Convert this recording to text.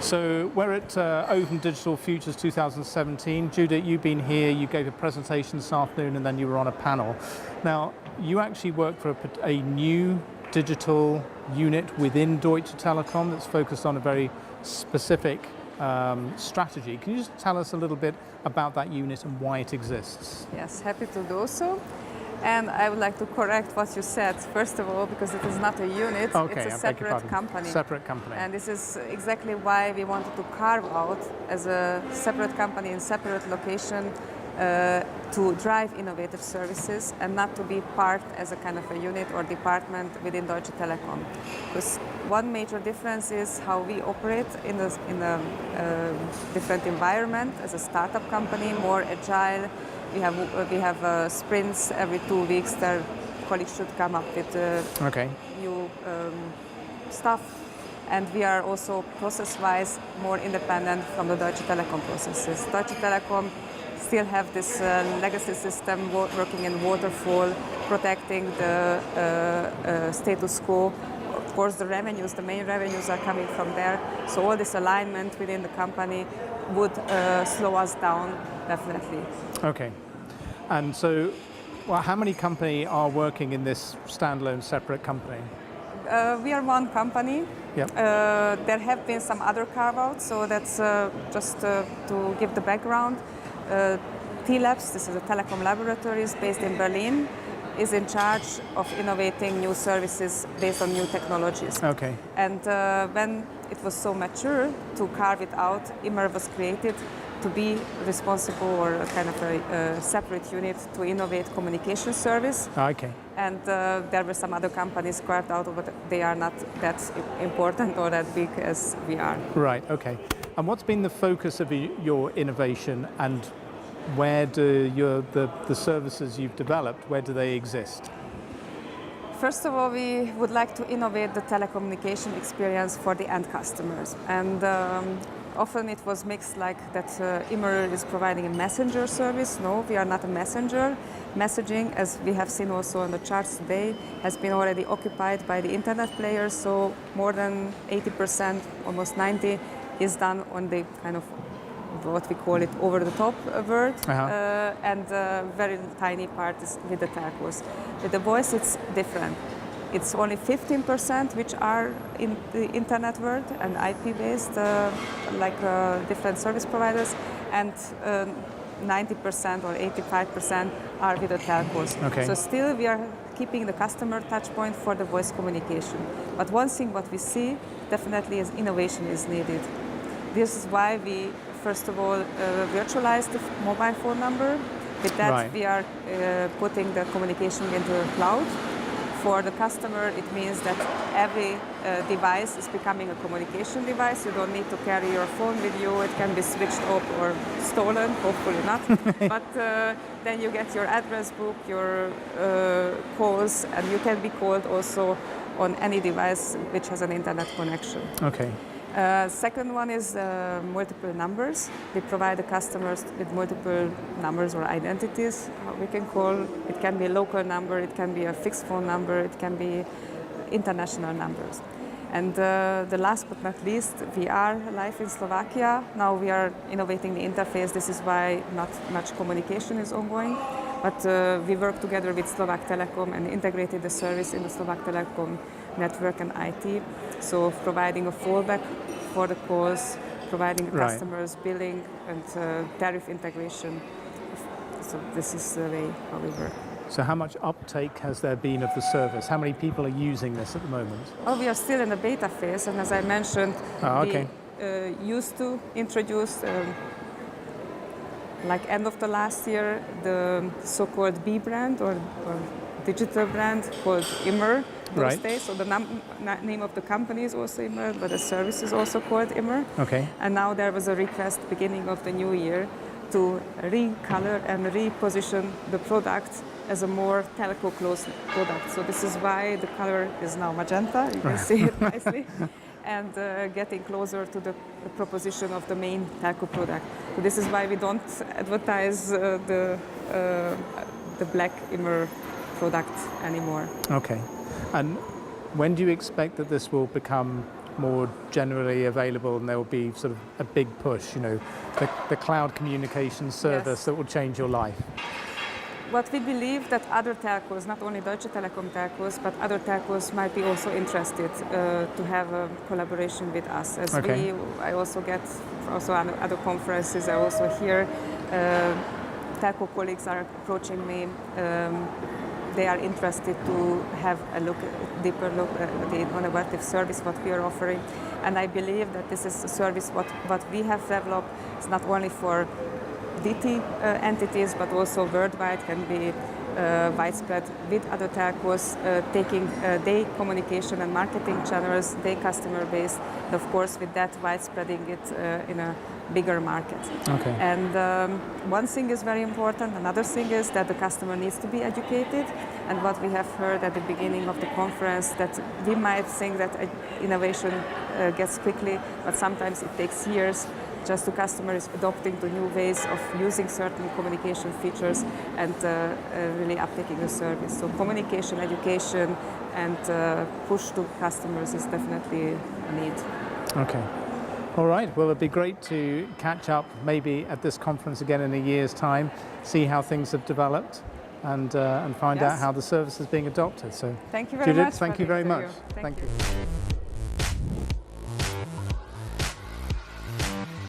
So we're at Open Digital Futures 2017. Judit, you've been here, you gave a presentation this afternoon and then you were on a panel. Now, you actually work for a new digital unit within Deutsche Telekom that's focused on a very specific strategy. Can you just tell us a little bit about that unit and why it exists? Yes, happy to do so. And I would like to correct what you said, first of all, because it is not a unit, okay, it's a separate company. Separate company. And this is exactly why we wanted to carve out as a separate company in separate location to drive innovative services and not to be part as a kind of a unit or department within Deutsche Telekom. Because one major difference is how we operate in a different environment as a startup company, more agile. We have sprints every 2 weeks. Their colleagues should come up with new stuff, and we are also process-wise more independent from the Deutsche Telekom processes. Deutsche Telekom still have this legacy system working in waterfall, protecting the status quo. Of course, the main revenues are coming from there. So all this alignment within the company would slow us down, definitely. Okay. And so, well, how many companies are working in this standalone separate company? We are one company. Yep. There have been some other carve-outs, so that's just to give the background. T-Labs, this is a telecom laboratories based in Berlin, is in charge of innovating new services based on new technologies. Okay. And when it was so mature to carve it out, immmr was created to be responsible or a kind of a separate unit to innovate communication service. Okay. And there were some other companies carved out, but they are not that important or that big as we are. Right, okay. And what's been the focus of your innovation, and where do the services you've developed, where do they exist? First of all, we would like to innovate the telecommunication experience for the end customers. And often it was mixed like that immmr is providing a messenger service. No, we are not a messenger. Messaging, as we have seen also on the charts today, has been already occupied by the internet players. So more than 80%, almost 90%, is done on the kind of what we call it over-the-top world, and a very tiny part is with the telcos. With the voice, it's different. It's only 15% which are in the internet world and IP-based, different service providers, and 90% or 85% are with the telcos. Okay. So still we are keeping the customer touch point for the voice communication. But one thing what we see definitely is innovation is needed. This is why we, first of all, virtualize the mobile phone number. With that, we are putting the communication into the cloud. For the customer, it means that every device is becoming a communication device. You don't need to carry your phone with you. It can be switched off or stolen, hopefully not. But then you get your address book, your calls, and you can be called also on any device which has an internet connection. Okay. Second one is multiple numbers. We provide the customers with multiple numbers or identities, we can call. It can be a local number, it can be a fixed phone number, it can be international numbers. And the last but not least, we are live in Slovakia. Now we are innovating the interface. This is why not much communication is ongoing. But we work together with Slovak Telekom and integrated the service in the Slovak Telekom network and IT. So providing a fallback for the calls, providing the customers billing and tariff integration. So this is the way how we work. So how much uptake has there been of the service? How many people are using this at the moment? Oh, we are still in the beta phase, and as I mentioned, we used to introduce like end of the last year, the so-called B brand or digital brand called immmr those days. So the name of the company is also immmr, but the service is also called immmr. Okay. And now there was a request beginning of the new year to recolor and reposition the product as a more telco close product. So this is why the color is now magenta. You can see it nicely. And getting closer to the proposition of the main telco product. So this is why we don't advertise the black immmr product anymore. Okay. And when do you expect that this will become more generally available, and there will be sort of a big push, you know, the cloud communication service Yes. that will change your life. What we believe that other telcos, not only Deutsche Telekom telcos, but other telcos might be also interested to have a collaboration with us. As Okay. I also get also other conferences. I also hear telco colleagues are approaching me. They are interested to have a deeper look at the innovative service what we are offering, and I believe that this is a service what we have developed. It's not only for DT entities, but also worldwide, can be widespread with other telcos, taking their communication and marketing channels, their customer base, and of course with that widespreading it in a bigger market. Okay. And one thing is very important. Another thing is that the customer needs to be educated. And what we have heard at the beginning of the conference, that we might think that innovation gets quickly, but sometimes it takes years just to customers adopting to new ways of using certain communication features and really uptaking the service. So communication, education, and push to customers is definitely a need. Okay. All right, well, it'd be great to catch up maybe at this conference again in a year's time, see how things have developed, and find out how the service is being adopted. So, thank you very Judith, much. thank you very much. Thank you.